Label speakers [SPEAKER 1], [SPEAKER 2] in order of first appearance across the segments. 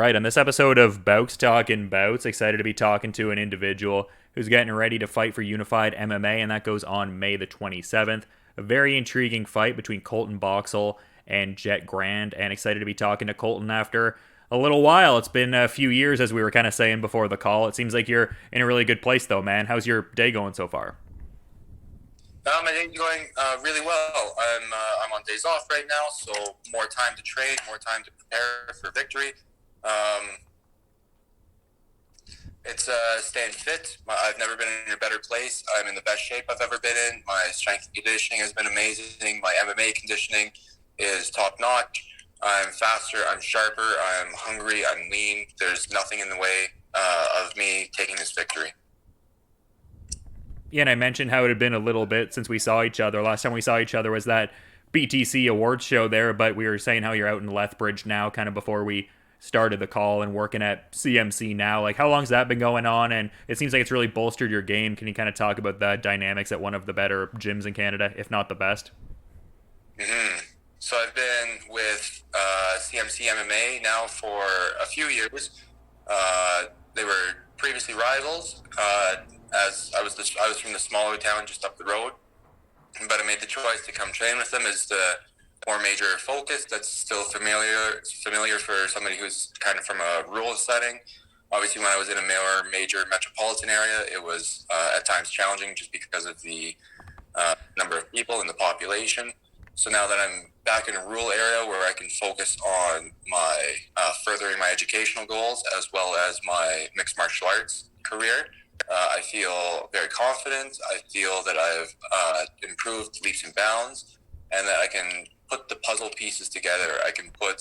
[SPEAKER 1] right, on this episode of Bowks Talking Bouts, excited to be talking to an individual who's getting ready to fight for Unified MMA, and that goes on May the 27th. A very intriguing fight between Colton Boxell and Jett Grande, and excited to be talking to Colton after a little while. It's been a few years, as we were kind of saying before the call. It seems like you're in a really good place, though, man. How's your day going so far?
[SPEAKER 2] My day's going really well. I'm on days off right now, so more time to train, more time to prepare for victory. It's staying fit. I've never been in a better place. I'm in the best shape I've ever been in. My strength and conditioning has been amazing. My MMA conditioning is top notch. I'm faster. I'm sharper. I'm hungry. I'm lean. There's nothing in the way of me taking this victory.
[SPEAKER 1] Yeah, and I mentioned how it had been a little bit since we saw each other. Last time we saw each other was that BTC awards show there, but we were saying how you're out in Lethbridge now, kind of before we started the call, and working at CMC now. Like, how long's that been going on? And it seems like it's really bolstered your game. Can you kind of talk about the dynamics at one of the better gyms in Canada, if not the best?
[SPEAKER 2] Mm-hmm. So I've been with CMC MMA now for a few years. They were previously rivals. As I was from the smaller town just up the road, but I made the choice to come train with them as the more major focus. That's still familiar for somebody who's kind of from a rural setting. Obviously, when I was in a more major metropolitan area, it was at times challenging just because of the number of people and the population. So now that I'm back in a rural area where I can focus on my furthering my educational goals as well as my mixed martial arts career, I feel very confident. I feel that I've improved leaps and bounds, and that I can put the puzzle pieces together. I can put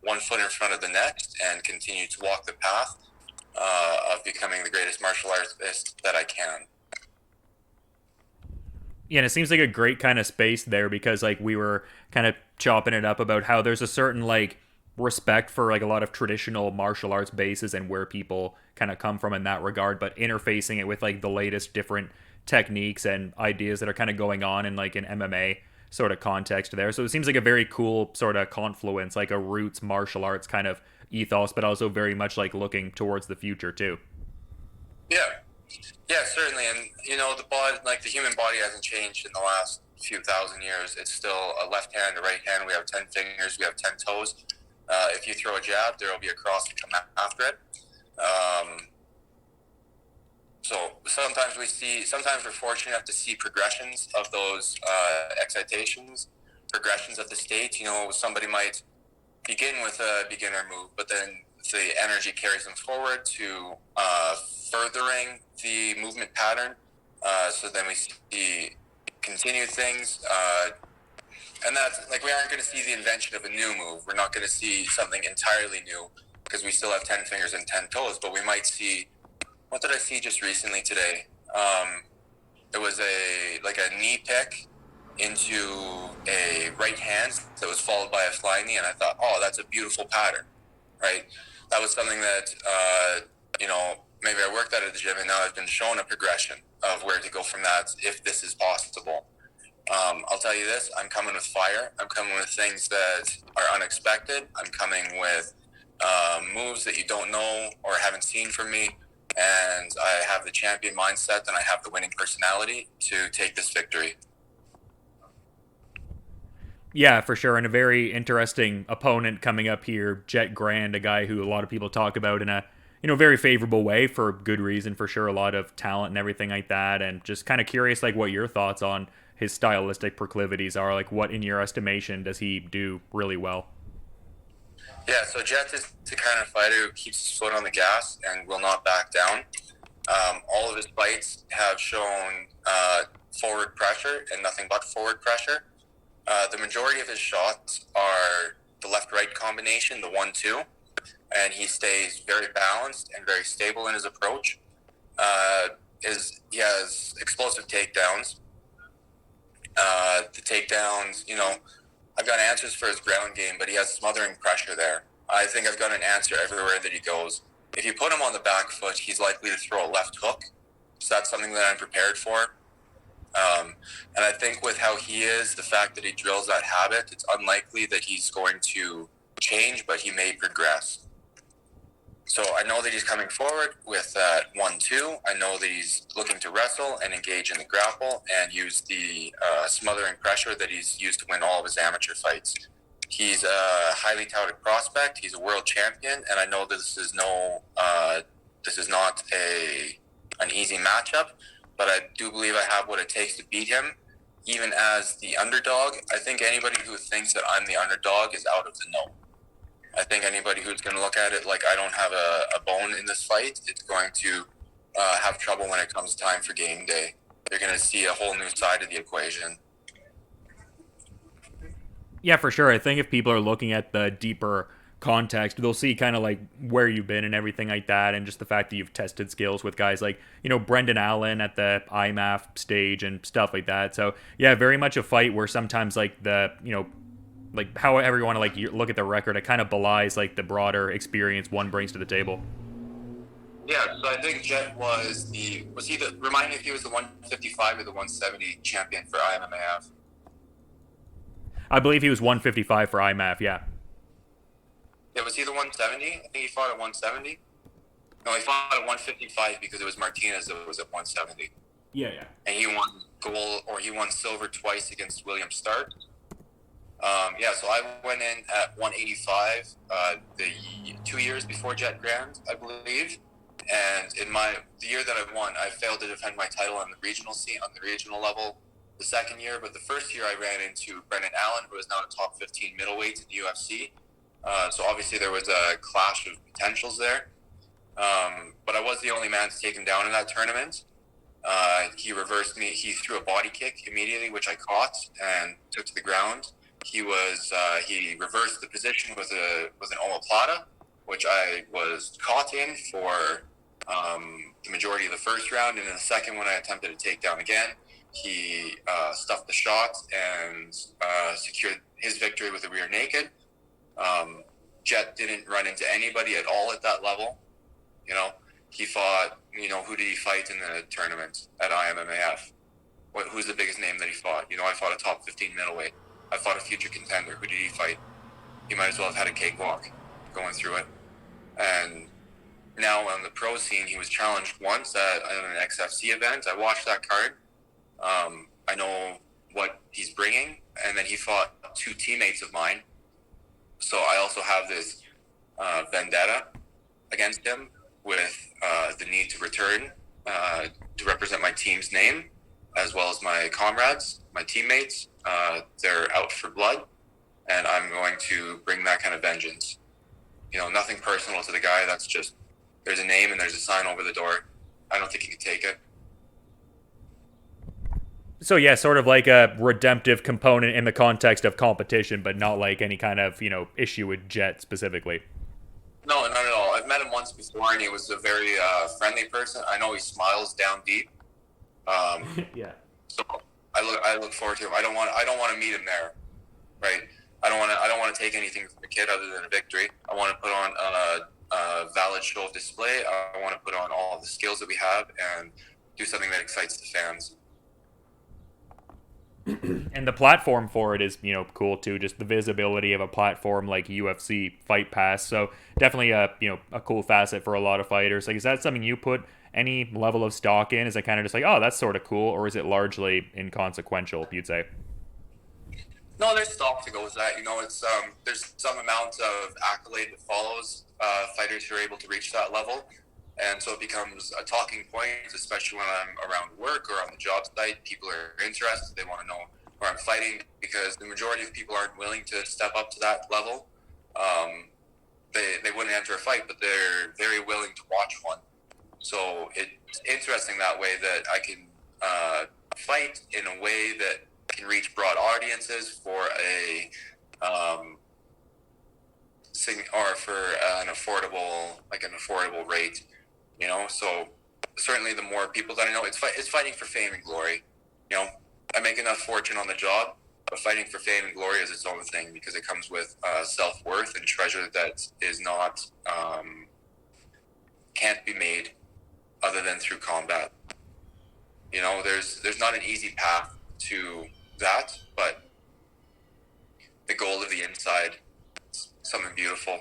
[SPEAKER 2] one foot in front of the next and continue to walk the path of becoming the greatest martial artist that I can.
[SPEAKER 1] Yeah, and it seems like a great kind of space there because, like, we were kind of chopping it up about how there's a certain, like, respect for, like, a lot of traditional martial arts bases and where people kind of come from in that regard, but interfacing it with, like, the latest different techniques and ideas that are kind of going on in, like, an MMA sort of context there. So it seems like a very cool sort of confluence, like a roots martial arts kind of ethos, but also very much like looking towards the future too.
[SPEAKER 2] Yeah, yeah, certainly. And the body, like the human body, hasn't changed in the last few thousand years. It's still a left hand, a right hand. We have 10 fingers. We have 10 toes. If you throw a jab, there will be a cross to come after it. So sometimes we're fortunate enough to see progressions of those excitations, progressions of the state. Somebody might begin with a beginner move, but then the energy carries them forward to furthering the movement pattern. So then we see continued things. And that's like, we aren't going to see the invention of a new move. We're not going to see something entirely new because we still have 10 fingers and 10 toes, but we might see, what did I see just recently today? It was a knee pick into a right hand that was followed by a flying knee, and I thought, oh, that's a beautiful pattern, right? That was something that, maybe I worked at the gym, and now I've been shown a progression of where to go from that if this is possible. I'll tell you this, I'm coming with fire. I'm coming with things that are unexpected. I'm coming with moves that you don't know or haven't seen from me. And I have the champion mindset, and I have the winning personality to take this victory.
[SPEAKER 1] Yeah, for sure. And a very interesting opponent coming up here, Jett Grande, a guy who a lot of people talk about in a very favorable way for good reason, for sure. A lot of talent and everything like that. And just kind of curious, like, what your thoughts on his stylistic proclivities are. Like, what in your estimation does he do really well?
[SPEAKER 2] Yeah, so Jett is the kind of fighter who keeps his foot on the gas and will not back down. All of his fights have shown forward pressure and nothing but forward pressure. The majority of his shots are the left-right combination, the 1-2, and he stays very balanced and very stable in his approach. He has explosive takedowns. The takedowns, I've got answers for his ground game, but he has smothering pressure there. I think I've got an answer everywhere that he goes. If you put him on the back foot, he's likely to throw a left hook. So that's something that I'm prepared for. And I think with how he is, the fact that he drills that habit, it's unlikely that he's going to change, but he may progress. So I know that he's coming forward with that 1-2. I know that he's looking to wrestle and engage in the grapple and use the smothering pressure that he's used to win all of his amateur fights. He's a highly touted prospect. He's a world champion, and I know this is this is not an easy matchup, but I do believe I have what it takes to beat him, even as the underdog. I think anybody who thinks that I'm the underdog is out of the know. I think anybody who's going to look at it like I don't have a bone in this fight, it's going to have trouble when it comes time for game day. They're going to see a whole new side of the equation.
[SPEAKER 1] Yeah, for sure. I think if people are looking at the deeper context, they'll see kind of like where you've been and everything like that, and just the fact that you've tested skills with guys like, Brendan Allen at the IMAF stage and stuff like that. So, yeah, very much a fight where sometimes like like however you want to like look at the record, it kind of belies like the broader experience one brings to the table.
[SPEAKER 2] Yeah, so I think Jett remind me if he was the 155 or the 170 champion for IMMAF.
[SPEAKER 1] I believe he was 155 for IMAF, yeah.
[SPEAKER 2] Yeah, was he the 170? I think he fought at 170. No, he fought at 155 because it was Martinez that was at 170.
[SPEAKER 1] Yeah, yeah.
[SPEAKER 2] And he won silver twice against William Stark. So I went in at 185 the 2 years before Jett Grande, I believe. And in the year that I won, I failed to defend my title on the regional scene, on the regional level the second year. But the first year I ran into Brendan Allen, who is now a top 15 middleweight in the UFC. So obviously there was a clash of potentials there. But I was the only man to take him down in that tournament. He reversed me. He threw a body kick immediately, which I caught and took to the ground. He reversed the position with an omoplata, which I was caught in for the majority of the first round. And in the second one, I attempted to take down again. He stuffed the shot and secured his victory with a rear naked. Jett didn't run into anybody at all at that level. He fought, who did he fight in the tournament at IMMAF? Who's the biggest name that he fought? I fought a top 15 middleweight. I fought a future contender. Who did he fight? He might as well have had a cakewalk going through it. And now on the pro scene, he was challenged once at an XFC event. I watched that card. I know what he's bringing. And then he fought two teammates of mine. So I also have this vendetta against him with the need to return to represent my team's name, as well as my comrades, my teammates. They're out for blood, and I'm going to bring that kind of vengeance. Nothing personal to the guy. That's just, there's a name and there's a sign over the door. I don't think he could take it.
[SPEAKER 1] So yeah, sort of like a redemptive component in the context of competition, but not like any kind of, issue with Jett specifically.
[SPEAKER 2] No, not at all. I've met him once before, and he was a very friendly person. I know he smiles down deep.
[SPEAKER 1] Yeah.
[SPEAKER 2] So I look forward to him. I don't want to meet him there, right? I don't want to take anything from the kid other than a victory. I want to put on a valid show of display. I want to put on all of the skills that we have and do something that excites the fans.
[SPEAKER 1] And the platform for it is, cool too. Just the visibility of a platform like UFC Fight Pass. So definitely a cool facet for a lot of fighters. Like, is that something you put any level of stock in? Is it kind of just like, oh, that's sort of cool, or is it largely inconsequential, you'd say?
[SPEAKER 2] No, there's stock to go with that. It's there's some amount of accolade that follows fighters who are able to reach that level. And so it becomes a talking point, especially when I'm around work or on the job site. People are interested. They want to know where I'm fighting, because the majority of people aren't willing to step up to that level. They wouldn't enter a fight, but they're very willing to watch one. So it's interesting that way, that I can fight in a way that can reach broad audiences for an affordable rate. So certainly the more people that I know, it's fighting for fame and glory. I make enough fortune on the job, but fighting for fame and glory is its own thing, because it comes with self-worth and treasure that is not can't be made other than through combat. There's not an easy path to that, but the goal of the inside is something beautiful.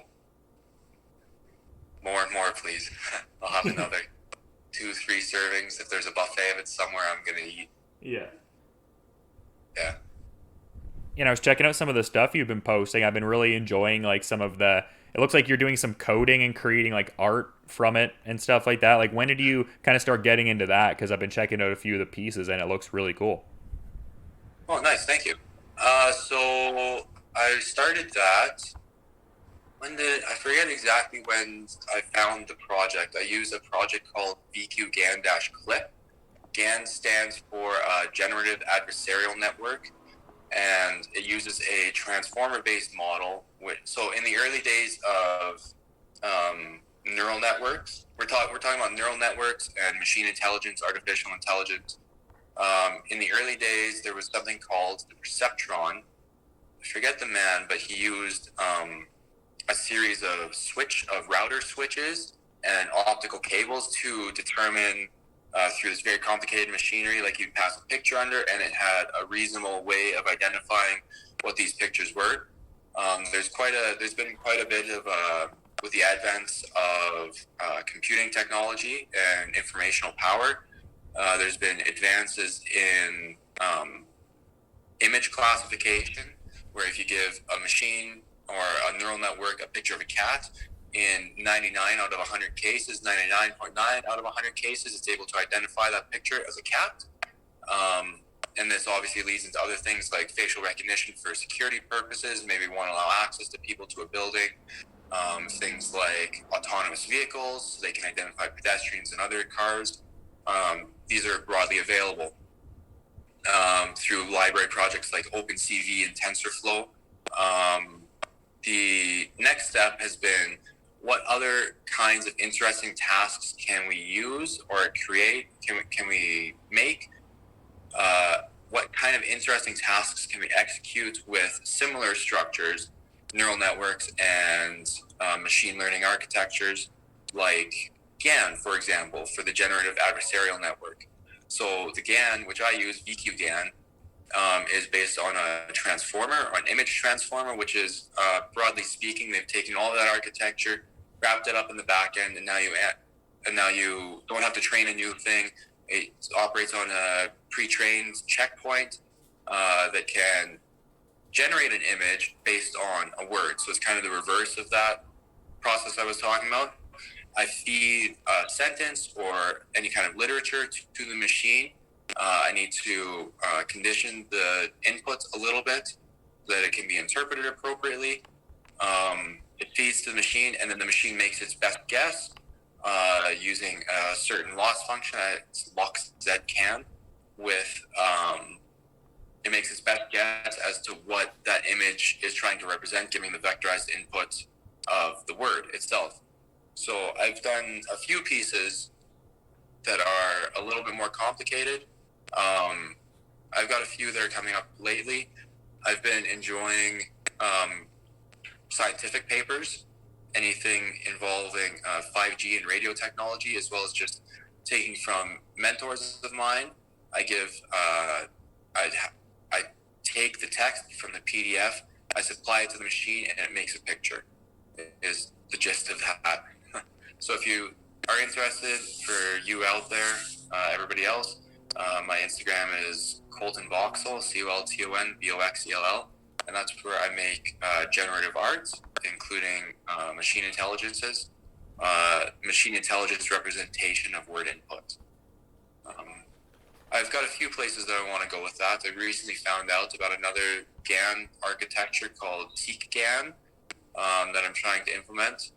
[SPEAKER 2] More and more have another 2-3 servings. If there's a buffet of it somewhere, I'm gonna eat.
[SPEAKER 1] Yeah.
[SPEAKER 2] Yeah.
[SPEAKER 1] I was checking out some of the stuff you've been posting. I've been really enjoying like some of the. It looks like you're doing some coding and creating like art from it and stuff like that. Like, when did you kind of start getting into that? Because I've been checking out a few of the pieces and it looks really cool.
[SPEAKER 2] Oh, nice. Thank you. So I started that. When did I forget exactly when I found the project? I use a project called VQ GAN-Clip. GAN stands for Generative Adversarial Network, and it uses a transformer-based model. So in the early days of neural networks, we're talking about neural networks and machine intelligence, artificial intelligence. In the early days, there was something called the perceptron. I forget the man, but he used a series of router switches and optical cables to determine through this very complicated machinery, like you'd pass a picture under, and it had a reasonable way of identifying what these pictures were. There's been quite a bit of with the advent of computing technology and informational power. There's been advances in image classification, where if you give a machine or a neural network a picture of a cat, in 99 out of 100 cases, 99.9 out of 100 cases, it's able to identify that picture as a cat. And this obviously leads into other things like facial recognition for security purposes. Maybe we want to allow access to people to a building. Things like autonomous vehicles, so they can identify pedestrians and other cars. These are broadly available through library projects like OpenCV and TensorFlow. The next step has been, what other kinds of interesting tasks can we use or create? Can we make? What kind of interesting tasks can we execute with similar structures, neural networks, and machine learning architectures, like GAN, for example, for the generative adversarial network? So the GAN, which I use, VQ GAN, is based on a transformer, or an image transformer, which is, broadly speaking, they've taken all of that architecture, wrapped it up in the back end, and now you don't have to train a new thing. It operates on a pre-trained checkpoint that can generate an image based on a word. So it's kind of the reverse of that process I was talking about. I feed a sentence or any kind of literature to the machine. I need to condition the inputs a little bit so that it can be interpreted appropriately. It feeds to the machine, and then the machine makes its best guess using a certain loss function. It's Boxell can with it makes its best guess as to what that image is trying to represent, giving the vectorized input of the word itself. So I've done a few pieces that are a little bit more complicated. I've got a few that are coming up lately. I've been enjoying scientific papers, anything involving 5G and radio technology, as well as just taking from mentors of mine. I take the text from the PDF, I supply it to the machine, and it makes a picture, is the gist of that. So if you are interested, for you out there, everybody else, my Instagram is Colton Boxell, COLTON and that's where I make generative arts, including machine intelligence representation of word input. I've got a few places that I want to go with that. I recently found out about another GAN architecture called GAN that I'm trying to implement.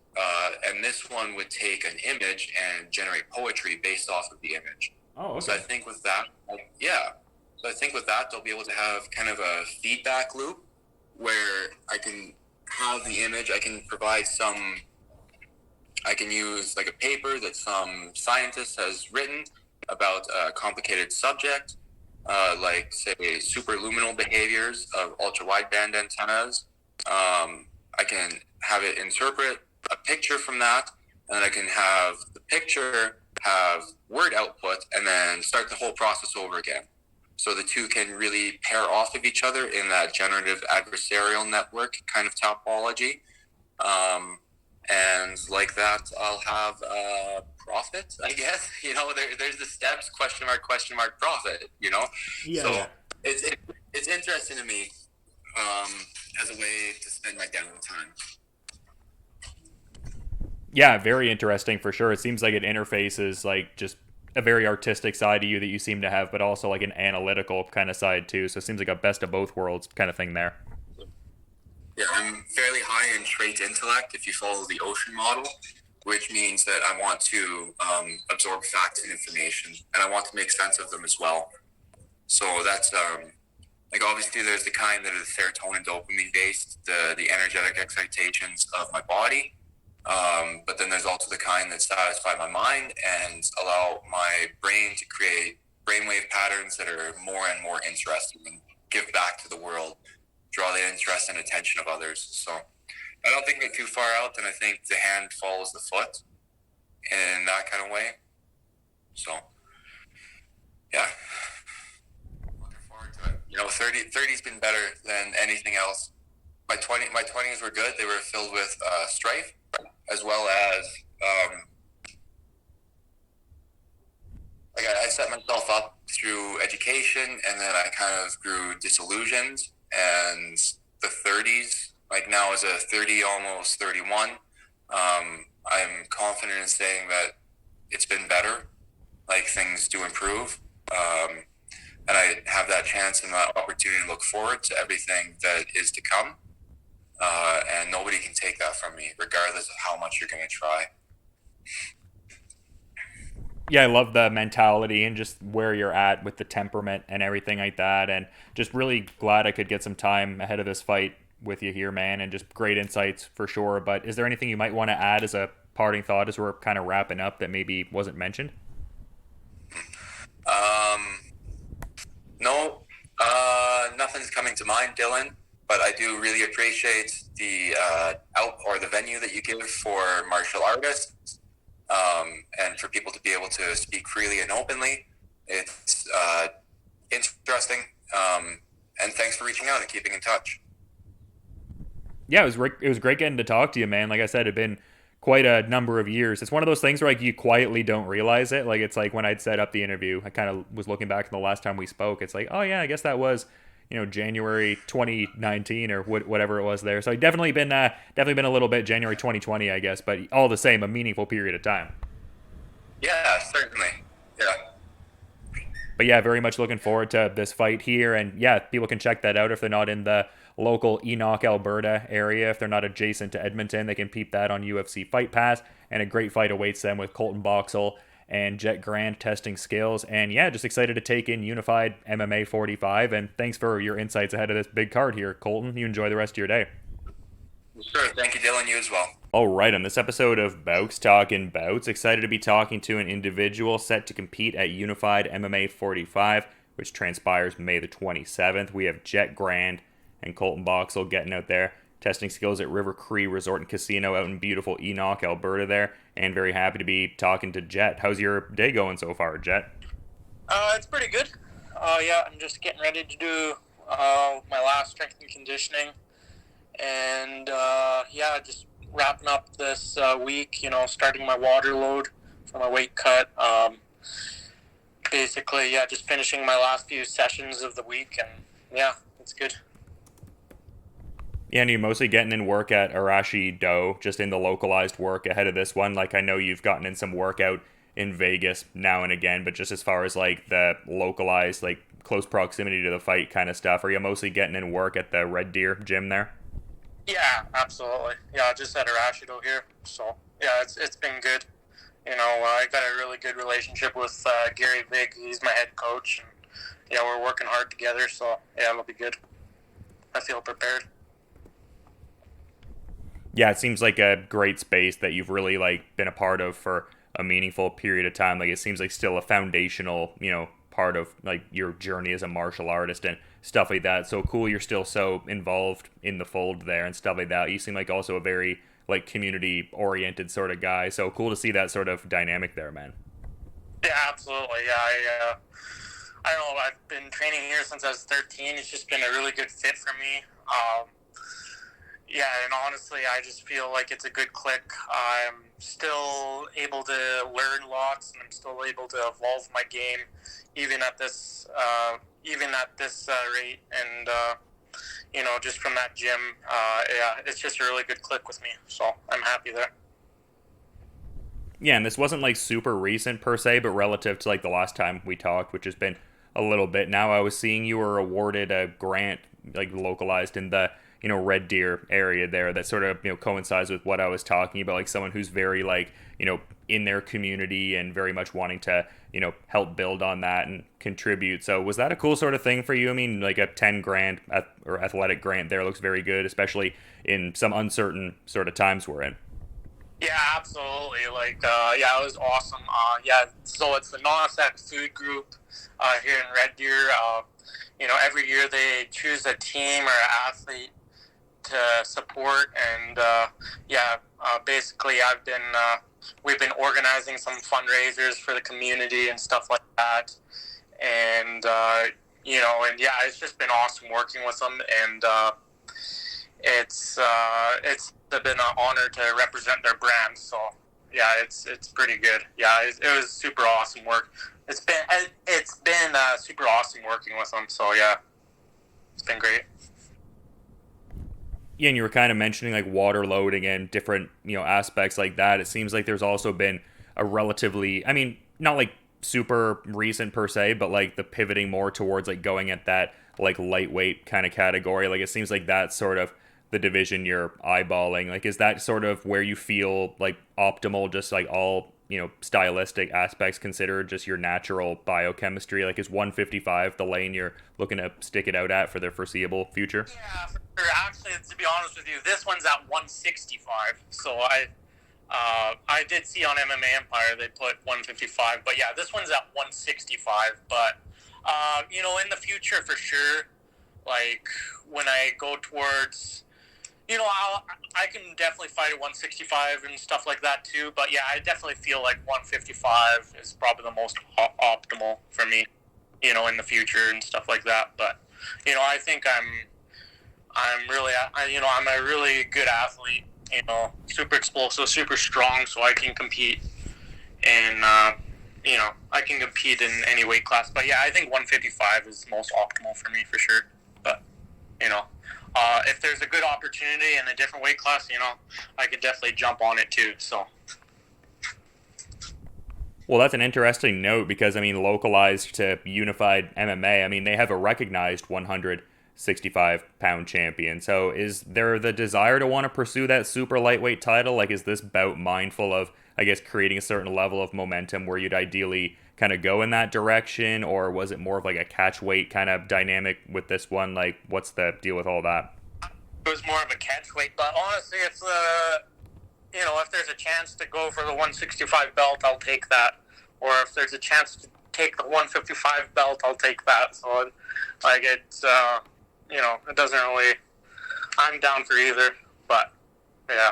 [SPEAKER 2] And this one would take an image and generate poetry based off of the image.
[SPEAKER 1] Oh, okay.
[SPEAKER 2] So I think with that, they'll be able to have kind of a feedback loop where I can have the image, I can use like a paper that some scientist has written about a complicated subject, like say superluminal behaviors of ultra-wideband antennas. I can have it interpret a picture from that, and then I can have the picture have word output, and then start the whole process over again. So the two can really pair off of each other in that generative adversarial network kind of topology. and like that, I'll have a profit, I guess. There's the steps, question mark, profit,
[SPEAKER 1] Yeah,
[SPEAKER 2] So
[SPEAKER 1] yeah.
[SPEAKER 2] it's interesting to me, um, as a way to spend my downtime.
[SPEAKER 1] Yeah, very interesting for sure. It seems like it interfaces like just a very artistic side to you that you seem to have, but also like an analytical kind of side too. So it seems like a best of both worlds kind of thing there.
[SPEAKER 2] Yeah, I'm fairly high in trait intellect if you follow the ocean model, which means that I want to absorb facts and information, and I want to make sense of them as well. So that's like, obviously there's the kind that are serotonin dopamine based, the energetic excitations of my body. But then there's also the kind that satisfy my mind and allow my brain to create brainwave patterns that are more and more interesting and give back to the world, draw the interest and attention of others. So I don't think they're too far out, and I think the hand follows the foot in that kind of way. So yeah, looking forward to it. 30's been better than anything else. My 20s were good. They were filled with strife, as well as like I set myself up through education, and then I kind of grew disillusioned. And the 30s, like now as a 30, almost 31, I'm confident in saying that it's been better. Like, things do improve. And I have that chance and that opportunity to look forward to everything that is to come. And nobody can take that from me, regardless of how much you're going to try.
[SPEAKER 1] Yeah, I love the mentality and just where you're at with the temperament and everything like that. And just really glad I could get some time ahead of this fight with you here, man. And just great insights for sure. But is there anything you might want to add as a parting thought as we're kind of wrapping up that maybe wasn't mentioned?
[SPEAKER 2] Um, no, nothing's coming to mind, Dylan. But I do really appreciate the out or the venue that you give for martial artists, and for people to be able to speak freely and openly. It's interesting, and thanks for reaching out and keeping in touch.
[SPEAKER 1] Yeah, it was great getting to talk to you, man. Like I said, it'd been quite a number of years. It's one of those things where like you quietly don't realize it. Like it's like when I'd set up the interview, I kind of was looking back to the last time we spoke. It's like, oh yeah, I guess that was January 2019 or whatever it was there. So definitely been a little bit January 2020, I guess, but all the same, a meaningful period of time.
[SPEAKER 2] Yeah, certainly. Yeah.
[SPEAKER 1] But yeah, very much looking forward to this fight here. And yeah, people can check that out if they're not in the local Enoch, Alberta area. If they're not adjacent to Edmonton, they can peep that on UFC Fight Pass. And a great fight awaits them with Colton Boxell and Jett Grande testing skills. And yeah, just excited to take in Unified MMA 45. And thanks for your insights ahead of this big card here, Colton. You enjoy the rest of your day.
[SPEAKER 2] Sure. Thank you, Dylan. You as well.
[SPEAKER 1] All right, on this episode of Bowks Talking Bouts, excited to be talking to an individual set to compete at Unified MMA 45, which transpires May the 27th. We have Jett Grande and Colton Boxell getting out there, testing skills at River Cree Resort and Casino out in beautiful Enoch, Alberta there, and very happy to be talking to Jett. How's your day going so far, Jett?
[SPEAKER 3] It's pretty good. Yeah, I'm just getting ready to do my last strength and conditioning, and yeah, just wrapping up this week. Starting my water load for my weight cut. Basically, yeah, just finishing my last few sessions of the week, and yeah, it's good.
[SPEAKER 1] Yeah, and you're mostly getting in work at Arashi Do, just in the localized work ahead of this one. Like, I know you've gotten in some workout in Vegas now and again, but just as far as like the localized, like close proximity to the fight kind of stuff, are you mostly getting in work at the Red Deer gym there?
[SPEAKER 3] Yeah, absolutely. Yeah, just at Arashido here. So yeah, it's been good. I got a really good relationship with Gary Vig. He's my head coach, and yeah, we're working hard together. So yeah, it'll be good. I feel prepared.
[SPEAKER 1] Yeah, it seems like a great space that you've really like been a part of for a meaningful period of time. Like it seems like still a foundational, part of like your journey as a martial artist and stuff like that. So cool you're still so involved in the fold there and stuff like that. You seem like also a very like community oriented sort of guy. So cool to see that sort of dynamic there, man.
[SPEAKER 3] Yeah, absolutely. Yeah, I don't know. I've been training here since I was 13. It's just been a really good fit for me. Yeah, and honestly, I just feel like it's a good click. I'm still able to learn lots, and I'm still able to evolve my game, even at this rate. And just from that gym, yeah, it's just a really good click with me. So I'm happy there.
[SPEAKER 1] Yeah, and this wasn't like super recent per se, but relative to like the last time we talked, which has been a little bit now, I was seeing you were awarded a grant like localized in the Red Deer area there that sort of coincides with what I was talking about, like someone who's very like in their community and very much wanting to help build on that and contribute. So was that a cool sort of thing for you? I mean, like a 10 grand or athletic grant there looks very good, especially in some uncertain sort of times we're in.
[SPEAKER 3] Yeah, absolutely. Yeah, it was awesome. Yeah, so it's the non-effect food group here in Red Deer. Every year they choose a team or an athlete to support, and basically we've been organizing some fundraisers for the community and stuff like that, and and yeah, it's just been awesome working with them, and it's been an honor to represent their brand. So yeah, it's pretty good. Yeah, it was super awesome work. It's been super awesome working with them. So yeah, it's been great.
[SPEAKER 1] Yeah, and you were kind of mentioning like water loading and different aspects like that. It seems like there's also been a relatively, I mean, not like super recent per se, but like the pivoting more towards like going at that like lightweight kind of category. Like it seems like that's sort of the division you're eyeballing. Like is that sort of where you feel like optimal, just like all stylistic aspects considered, just your natural biochemistry? Like is 155 the lane you're looking to stick it out at for the foreseeable future?
[SPEAKER 3] Yeah, for sure. Actually, to be honest with you, this one's at 165. So I did see on MMA Empire they put 155, but yeah, this one's at 165. But in the future for sure, like when I go towards, I can definitely fight at 165 and stuff like that too. But yeah, I definitely feel like 155 is probably the most optimal for me, in the future and stuff like that. But I think I'm really, I'm a really good athlete. Super explosive, super strong, so I can compete in, I can compete in any weight class. But yeah, I think 155 is most optimal for me for sure. But if there's a good opportunity in a different weight class, I could definitely jump on it too. So.
[SPEAKER 1] Well, that's an interesting note because, I mean, localized to Unified MMA, I mean, they have a recognized 165-pound champion. So is there the desire to want to pursue that super lightweight title? Like, is this bout mindful of, I guess, creating a certain level of momentum where you'd ideally kind of go in that direction? Or was it more of like a catch weight kind of dynamic with this one? Like, what's the deal with all that?
[SPEAKER 3] It was more of a catch weight, but honestly, if there's a chance to go for the 165 belt, I'll take that. Or if there's a chance to take the 155 belt, I'll take that. So, like, it's, it doesn't really, I'm down for either, but, yeah.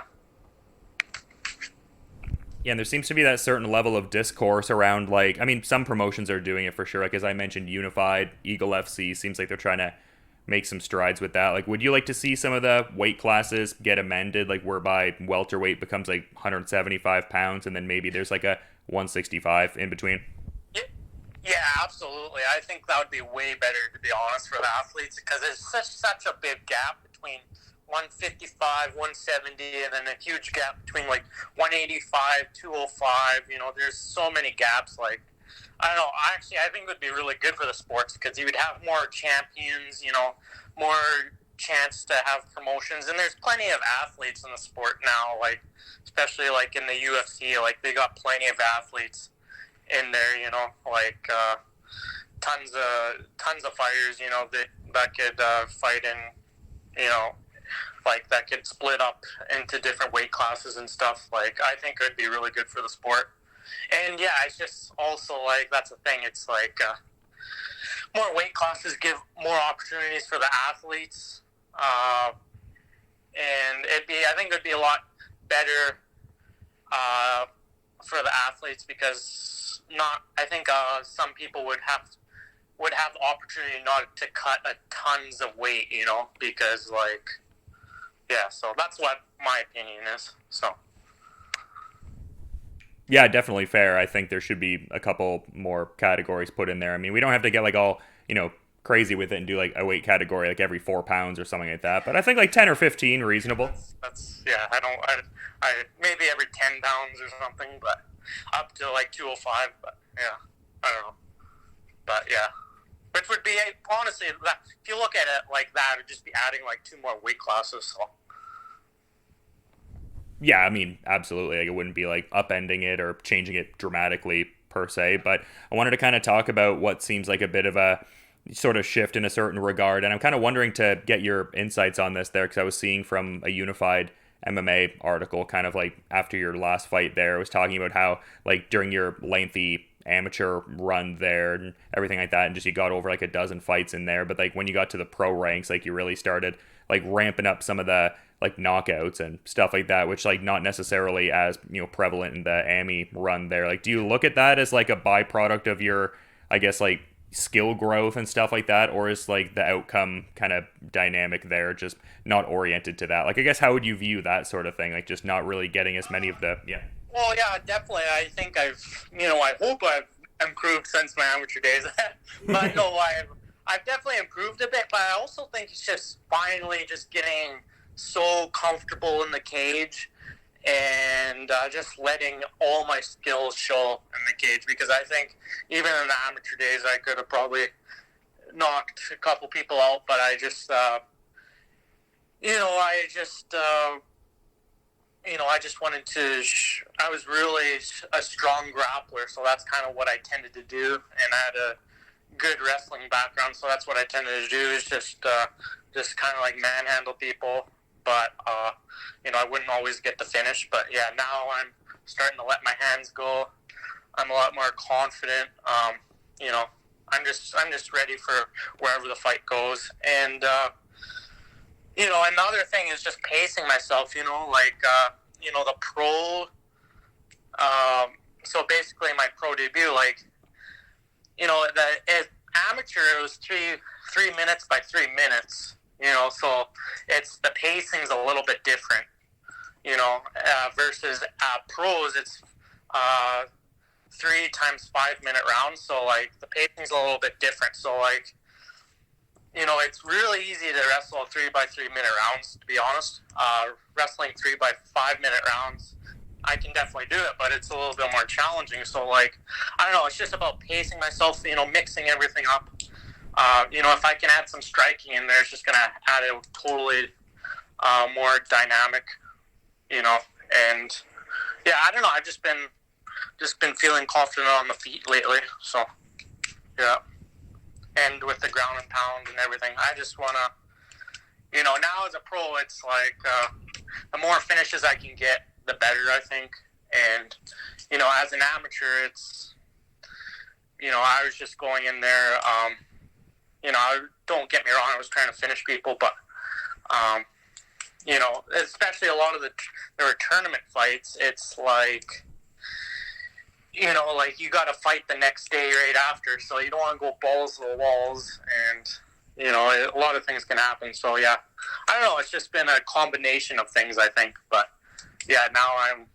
[SPEAKER 1] Yeah, and there seems to be that certain level of discourse around, like, I mean, some promotions are doing it for sure. Like, as I mentioned, Unified, Eagle FC, seems like they're trying to make some strides with that. Like, would you like to see some of the weight classes get amended, like whereby welterweight becomes like 175 pounds and then maybe there's like a 165 in between?
[SPEAKER 3] Yeah, absolutely. I think that would be way better, to be honest, for the athletes, because there's such a big gap between 155, 170, and then a huge gap between like 185, 205. There's so many gaps. Like, I don't know. Actually, I think it would be really good for the sports because you would have more champions, more chance to have promotions. And there's plenty of athletes in the sport now, like, especially like in the UFC, like they got plenty of athletes in there, like tons of fighters, that could fight in, like that could split up into different weight classes and stuff. Like, I think it would be really good for the sport. And yeah, it's just also like, that's the thing. It's like more weight classes give more opportunities for the athletes. And I think it'd be a lot better for the athletes because I think some people would have the opportunity not to cut tons of weight, because like, yeah, so that's what my opinion is. So
[SPEAKER 1] Yeah, definitely fair. I think there should be a couple more categories put in there. I mean, we don't have to get like all, crazy with it and do like a weight category like every 4 pounds or something like that. But I think like 10 or 15 reasonable.
[SPEAKER 3] that's yeah. I maybe every 10 pounds or something, but up to like 205. But yeah, I don't know. But yeah, which would be honestly, if you look at it like that, it'd just be adding like 2 more weight classes. So
[SPEAKER 1] Yeah, I mean, absolutely. Like, it wouldn't be like upending it or changing it dramatically per se. But I wanted to kind of talk about what seems like a bit of a sort of shift in a certain regard. And I'm kind of wondering to get your insights on this there because I was seeing from a Unified MMA article kind of like after your last fight there. It was talking about how like during your lengthy amateur run there and everything like that and just you got over like a dozen fights in there, but like when you got to the pro ranks, like you really started like ramping up some of the like knockouts and stuff like that, which like not necessarily as prevalent in the AMI run there. Like, do you look at that as like a byproduct of your, I guess, like skill growth and stuff like that, or is like the outcome kind of dynamic there just not oriented to that? Like, I guess how would you view that sort of thing, like just not really getting as many of the
[SPEAKER 3] well, yeah, definitely. I think I hope I've improved since my amateur days. But no, I've definitely improved a bit. But I also think it's just finally just getting so comfortable in the cage and just letting all my skills show in the cage. Because I think even in the amateur days, I could have probably knocked a couple people out. But I just, I just wanted to. I was really a strong grappler, so that's kind of what I tended to do. And I had a good wrestling background, so that's what I tended to do. Is just kind of like manhandle people. But I wouldn't always get the finish. But yeah, now I'm starting to let my hands go. I'm a lot more confident. I'm just ready for wherever the fight goes. And another thing is just pacing myself, the pro, so basically my pro debut, amateur, it was 3 minutes by 3 minutes, so the pacing's a little bit different, versus pros, it's 3 times 5 minute rounds, so the pacing's a little bit different, so it's really easy to wrestle 3 by 3 minute rounds, to be honest. Wrestling 3 by 5 minute rounds, I can definitely do it, but it's a little bit more challenging. So, I don't know, it's just about pacing myself, mixing everything up. If I can add some striking in there, it's just going to add a totally more dynamic, and yeah, I don't know, I've just been feeling confident on the feet lately, so yeah. And with the ground and pound and everything, I just want to, now as a pro, it's the more finishes I can get, the better, I think. And, as an amateur, it's, I was just going in there, don't get me wrong, I was trying to finish people, but, especially a lot of there were tournament fights, it's you got to fight the next day right after, so you don't want to go balls to the walls, and, a lot of things can happen, so yeah. I don't know, it's just been a combination of things, I think, but, yeah, now I'm,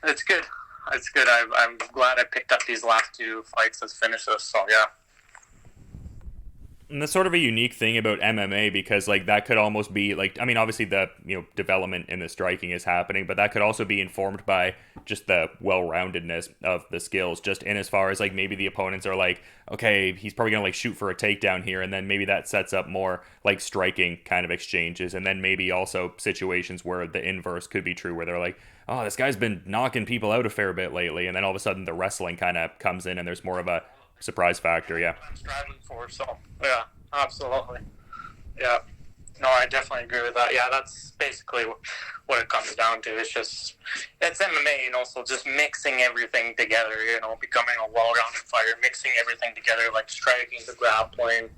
[SPEAKER 3] it's good. It's good. I'm glad I picked up these last 2 fights as finishes, so yeah.
[SPEAKER 1] And that's sort of a unique thing about MMA because like that could almost be like, I mean, obviously the development in the striking is happening, but that could also be informed by just the well-roundedness of the skills, just in as far as like maybe the opponents are like, okay, he's probably gonna like shoot for a takedown here, and then maybe that sets up more like striking kind of exchanges, and then maybe also situations where the inverse could be true, where they're like, oh, this guy's been knocking people out a fair bit lately, and then all of a sudden the wrestling kind of comes in and there's more of a surprise factor. Yeah.
[SPEAKER 3] I'm striving for, so yeah, absolutely. Yeah, no, I definitely agree with that. Yeah, that's basically what it comes down to. It's MMA, so just mixing everything together, becoming a well-rounded fighter, mixing everything together, like striking, the grappling,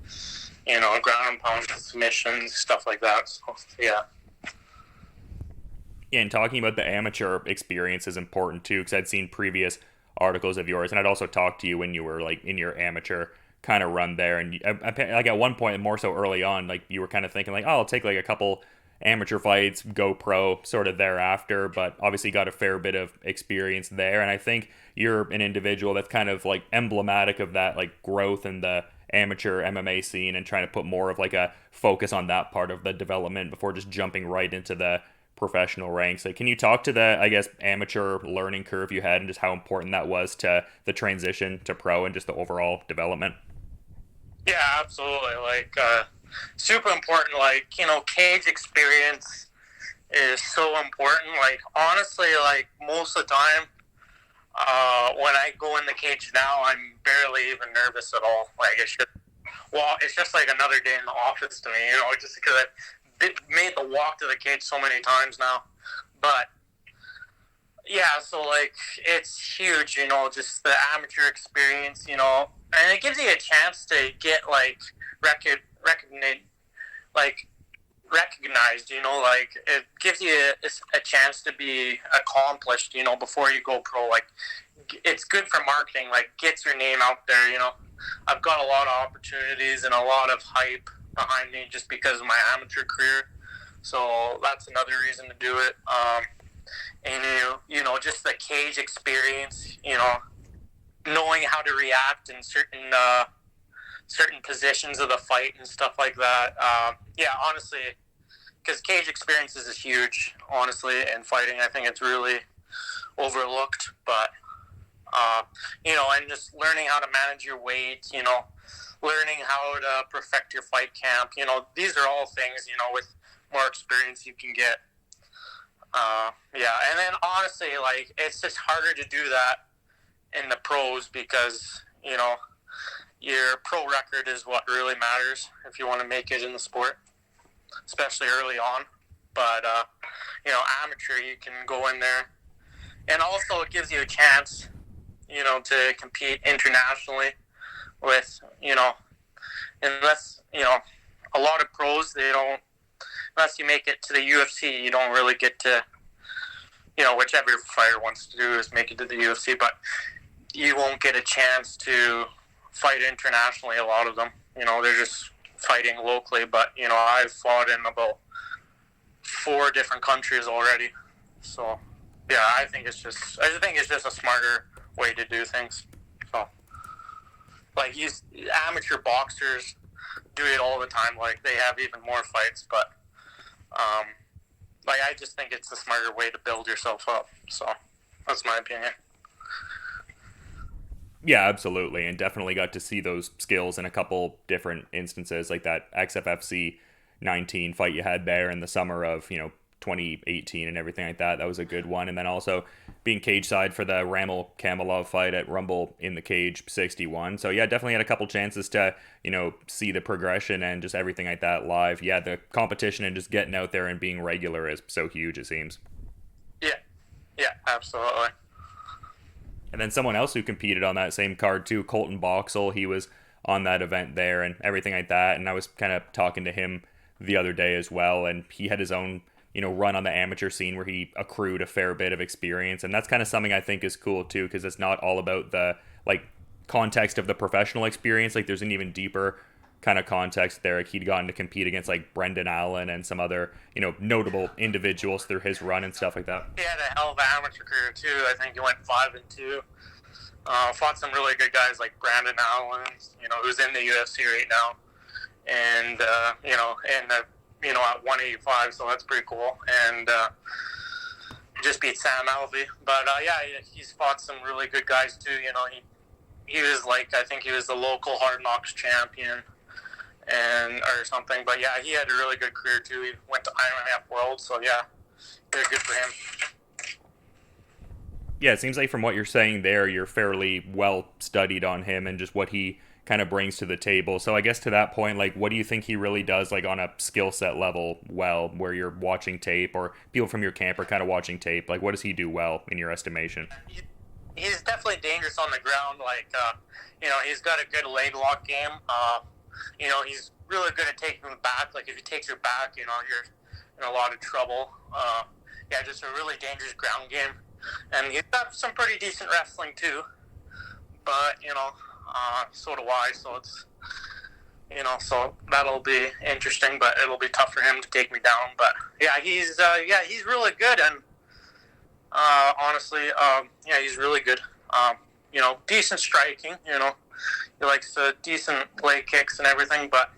[SPEAKER 3] ground and pound submissions, stuff like that. So yeah.
[SPEAKER 1] Yeah, and talking about the amateur experience is important too, because I'd seen previous articles of yours, and I'd also talked to you when you were like in your amateur kind of run there, and like at one point, more so early on, like you were kind of thinking like, oh, I'll take like a couple amateur fights, go pro sort of thereafter, but obviously got a fair bit of experience there. And I think you're an individual that's kind of like emblematic of that like growth in the amateur MMA scene and trying to put more of like a focus on that part of the development before just jumping right into the professional ranks. Like, can you talk to the, I guess, amateur learning curve you had and just how important that was to the transition to pro and just the overall development?
[SPEAKER 3] Yeah, absolutely. Like, super important. Like, cage experience is so important. Like, honestly, like, most of the time, when I go in the cage now, I'm barely even nervous at all. Like, it's just like another day in the office to me, just because I've made the walk to the cage so many times now. But, yeah, so, like, it's huge, just the amateur experience, and it gives you a chance to get, like, recognized, like, it gives you a chance to be accomplished, before you go pro. Like, it's good for marketing, like, gets your name out there, I've got a lot of opportunities and a lot of hype behind me just because of my amateur career. So that's another reason to do it. And, just the cage experience, knowing how to react in certain positions of the fight and stuff like that. Yeah, honestly, because cage experiences is huge, honestly, in fighting. I think it's really overlooked, but, and just learning how to manage your weight, learning how to perfect your fight camp, these are all things, with more experience you can get. Yeah, and then honestly, like, it's just harder to do that in the pros because, your pro record is what really matters if you want to make it in the sport, especially early on. But, amateur, you can go in there. And also it gives you a chance, to compete internationally with, unless, a lot of pros, unless you make it to the UFC, you don't really get to, whichever fighter wants to do is make it to the UFC, but you won't get a chance to fight internationally, a lot of them. They're just fighting locally, but, I've fought in about 4 different countries already. So, yeah, I think it's just a smarter way to do things. So, like, amateur boxers do it all the time. Like, they have even more fights, but, I just think it's a smarter way to build yourself up. So, that's my opinion.
[SPEAKER 1] Yeah, absolutely, and definitely got to see those skills in a couple different instances, like that XFFC 19 fight you had there in the summer of 2018 and everything like that. That was a good one, and then also being cage side for the Ramil Kamalov fight at Rumble in the Cage 61. So yeah, definitely had a couple chances to see the progression and just everything like that live. Yeah, the competition and just getting out there and being regular is so huge, it seems.
[SPEAKER 3] Yeah, absolutely.
[SPEAKER 1] And then someone else who competed on that same card too, Colton Boxell, he was on that event there and everything like that. And I was kind of talking to him the other day as well, and he had his own, run on the amateur scene where he accrued a fair bit of experience. And that's kind of something I think is cool too, because it's not all about the context of the professional experience. Like, there's an even deeper kind of context there. Like, he'd gotten to compete against like Brendan Allen and some other, notable individuals through his run and stuff like that.
[SPEAKER 3] He had a hell of an amateur career too. I think he went 5-2. Fought some really good guys like Grande Allen, who's in the UFC right now, and at 185, so that's pretty cool. And just beat Sam Alvey, but he's fought some really good guys too. He was I think he was the local Hard Knocks champion, or something. But yeah, he had a really good career too. He went to IMF World, so yeah, good for him.
[SPEAKER 1] Yeah, it seems like from what you're saying there, you're fairly well studied on him and just what he kind of brings to the table. So I guess to that point, what do you think he really does, on a skill set level well, where you're watching tape or people from your camp are kind of watching tape? What does he do well in your estimation?
[SPEAKER 3] He's definitely dangerous on the ground. He's got a good leg lock game. He's really good at taking the back. If he takes your back, you're in a lot of trouble. Just a really dangerous ground game. And he's got some pretty decent wrestling too. But, so do I. So So that'll be interesting, but it'll be tough for him to take me down. But he's really good, and honestly, he's really good. Decent striking. He likes decent leg kicks and everything. But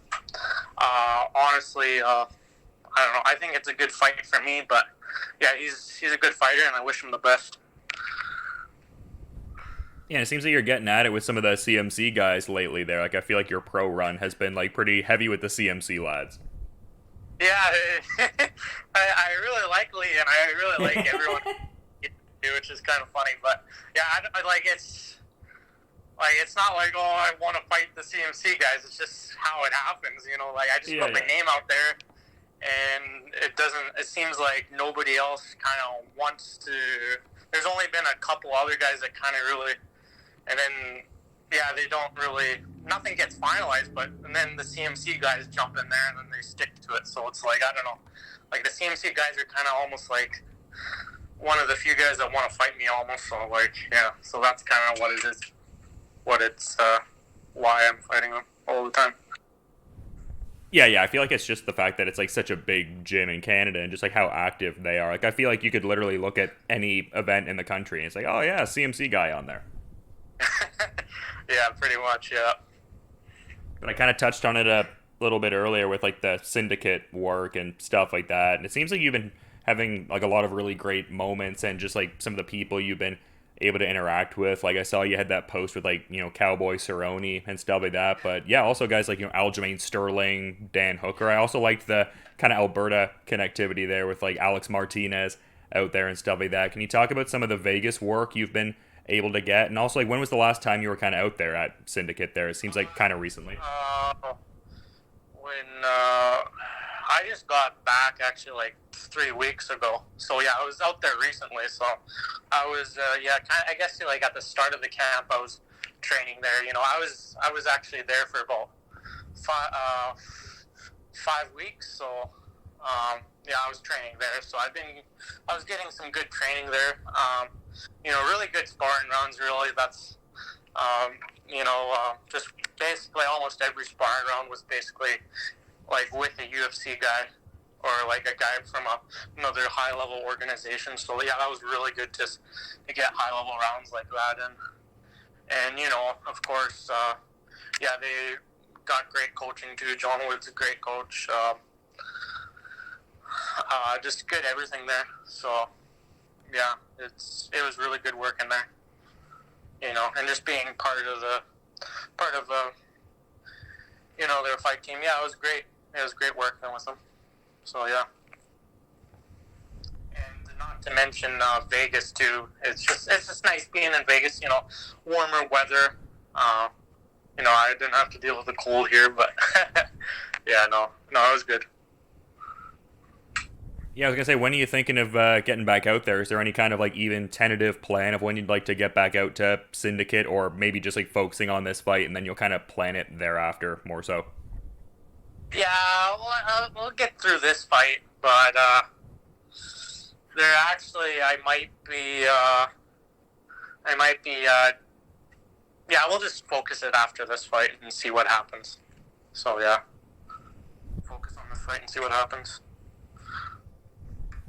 [SPEAKER 3] honestly, I don't know. I think it's a good fight for me. But yeah, he's a good fighter, and I wish him the best.
[SPEAKER 1] Yeah, it seems like you're getting at it with some of the CMC guys lately there. Like, I feel like your pro run has been, like, pretty heavy with the CMC lads.
[SPEAKER 3] Yeah, I really like Lee, and I really like everyone, which is kind of funny. But, yeah, I like it's not like, oh, I want to fight the CMC guys. It's just how it happens, I just put my name out there, and it seems like nobody else kind of wants to. There's only been a couple other guys that kind of really. And then, they don't really, nothing gets finalized, and then the CMC guys jump in there and then they stick to it. So it's like, I don't know, like the CMC guys are kind of almost like one of the few guys that want to fight me almost. So so that's kind of what it is, why I'm fighting them all the time.
[SPEAKER 1] Yeah, I feel like it's just the fact that it's like such a big gym in Canada and just like how active they are. Like, I feel like you could literally look at any event in the country and it's like, oh yeah, CMC guy on there.
[SPEAKER 3] Yeah, pretty much, yeah.
[SPEAKER 1] But I kind of touched on it a little bit earlier with like the syndicate work and stuff like that. And it seems like you've been having like a lot of really great moments and just like some of the people you've been able to interact with. Like I saw you had that post with like, Cowboy Cerrone and stuff like that. But yeah, also guys like, Aljamain Sterling, Dan Hooker. I also liked the kind of Alberta connectivity there with like Alex Martinez out there and stuff like that. Can you talk about some of the Vegas work you've been able to get, and also like when was the last time you were kind of out there at Syndicate there? It seems like kind of recently.
[SPEAKER 3] When I just got back actually like 3 weeks ago, so yeah, I was out there recently. So I was I guess like at the start of the camp I was training there. I was actually there for about 5 weeks. So I was training there. So I was getting some good training there. Really good sparring rounds, really. That's, just basically almost every sparring round was basically like with a UFC guy or like a guy from another high-level organization. So, yeah, that was really good to get high-level rounds like that. And of course, they got great coaching too. John Wood's a great coach. Just good everything there. So, yeah, it was really good working there, and just being part of their fight team. Yeah, it was great. It was great working with them. So yeah, and not to mention Vegas too. It's just nice being in Vegas. Warmer weather. I didn't have to deal with the cold here, but yeah, no, it was good.
[SPEAKER 1] Yeah, I was going to say, when are you thinking of getting back out there? Is there any kind of, like, even tentative plan of when you'd like to get back out to Syndicate, or maybe just, like, focusing on this fight, and then you'll kind of plan it thereafter, more so?
[SPEAKER 3] Yeah, we'll get through this fight, but I might be, we'll just focus it after this fight and see what happens. So, yeah, focus on this fight and see what happens.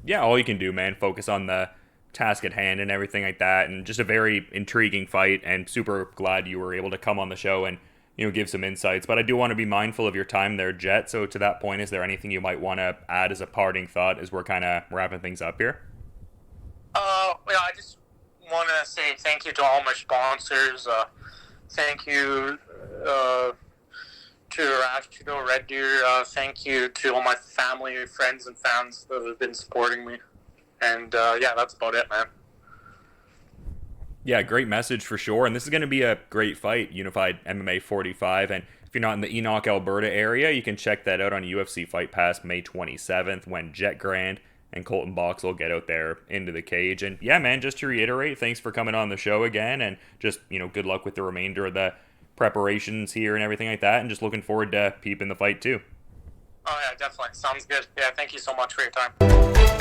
[SPEAKER 1] Yeah, all you can do, man. Focus on the task at hand and everything like that. And just a very intriguing fight, and super glad you were able to come on the show and, give some insights. But I do want to be mindful of your time there, Jett. So to that point, is there anything you might want to add as a parting thought as we're kind of wrapping things up here?
[SPEAKER 3] I just want to say thank you to all my sponsors. Thank you to Rashido Red Deer. Thank you to all my family, friends, and fans that have been supporting me. And that's about it, man.
[SPEAKER 1] Yeah, great message for sure. And this is going to be a great fight, Unified MMA 45. And if you're not in the Enoch, Alberta area, you can check that out on UFC Fight Pass May 27th when Jett, Grande, and Colton Boxell get out there into the cage. And yeah, man, just to reiterate, thanks for coming on the show again. And just, good luck with the remainder of the preparations here and everything like that, and just looking forward to peeping the fight too.
[SPEAKER 3] Oh yeah, definitely. Sounds good. Yeah, thank you so much for your time.